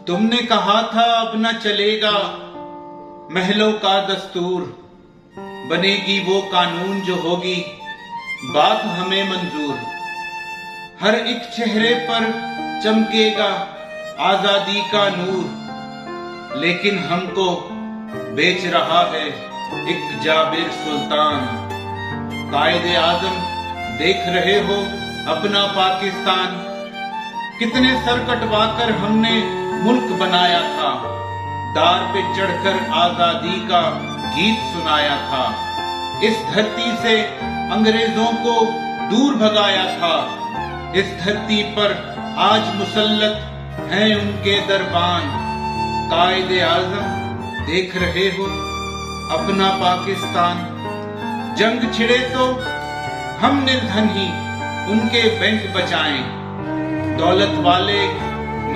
तुमने कहा था अब न चलेगा महलों का दस्तूर, बनेगी वो कानून जो होगी बात हमें मंजूर। हर एक चेहरे पर चमकेगा आजादी का नूर, लेकिन हमको बेच रहा है एक जाबिर सुल्तान। कायदे आजम देख रहे हो अपना पाकिस्तान, कितने सर कटवाकर हमने मुल्क बनाया था। दार पे चढ़कर आजादी का गीत सुनाया था। इस धरती से अंग्रेजों को दूर भगाया था। इस धरती पर आज मुसल्लत हैं उनके दरबान। कायदे आजम देख रहे हो अपना पाकिस्तान। जंग छिड़े तो हम निर्धन ही उनके बैंक बचाएं। दौलत वाले